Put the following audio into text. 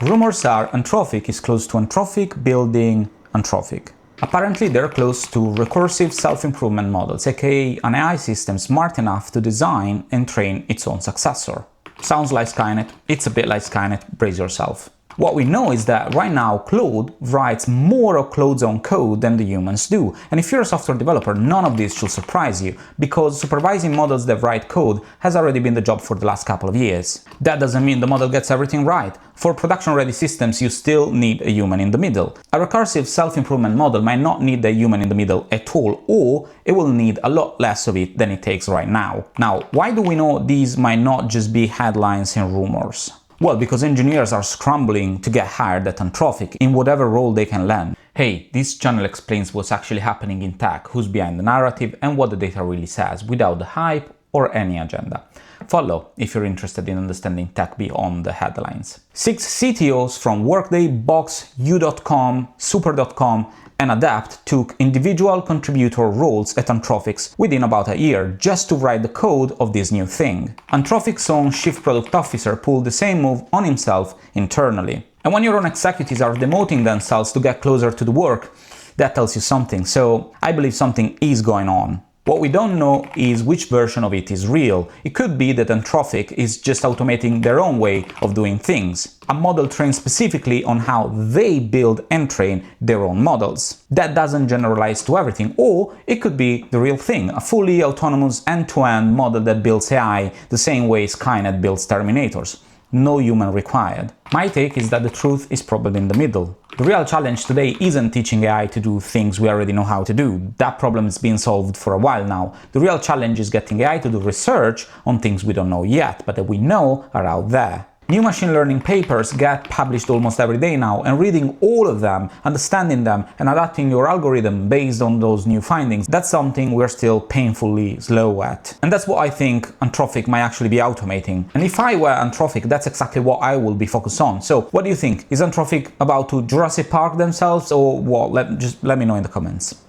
Rumors are Anthropic is close to Anthropic building Anthropic. Apparently they're close to recursive self-improvement models, aka an AI system smart enough to design and train its own successor. Sounds like Skynet, it's a bit like Skynet, brace yourself. What we know is that right now Claude writes more of Claude's own code than the humans do, and if you're a software developer, none of this should surprise you, because supervising models that write code has already been the job for the last couple of years. That doesn't mean the model gets everything right. For production-ready systems, you still need a human in the middle. A recursive self-improvement model might not need a human in the middle at all, or it will need a lot less of it than it takes right now. Now, why do we know these might not just be headlines and rumors? Well, because engineers are scrambling to get hired at Anthropic in whatever role they can land. Hey, this channel explains what's actually happening in tech, who's behind the narrative and what the data really says, without the hype or any agenda. Follow if you're interested in understanding tech beyond the headlines. 6 CTOs from Workday, Box, U.com, Super.com and Adapt took individual contributor roles at Anthropic within about a year just to write the code of this new thing. Anthropic's own chief product officer pulled the same move on himself internally. And when your own executives are demoting themselves to get closer to the work, that tells you something. So I believe something is going on. What we don't know is which version of it is real. It could be that Anthropic is just automating their own way of doing things. A model trained specifically on how they build and train their own models. That doesn't generalize to everything, or it could be the real thing, a fully autonomous end-to-end model that builds AI the same way Skynet builds Terminators. No human required. My take is that the truth is probably in the middle. The real challenge today isn't teaching AI to do things we already know how to do. That problem has been solved for a while now. The real challenge is getting AI to do research on things we don't know yet, but that we know are out there. New machine learning papers get published almost every day now, and reading all of them, understanding them, and adapting your algorithm based on those new findings, that's something we're still painfully slow at. And that's what I think Anthropic might actually be automating. And if I were Anthropic, that's exactly what I will be focused on. So what do you think? Is Anthropic about to Jurassic Park themselves, or what? Just let me know in the comments.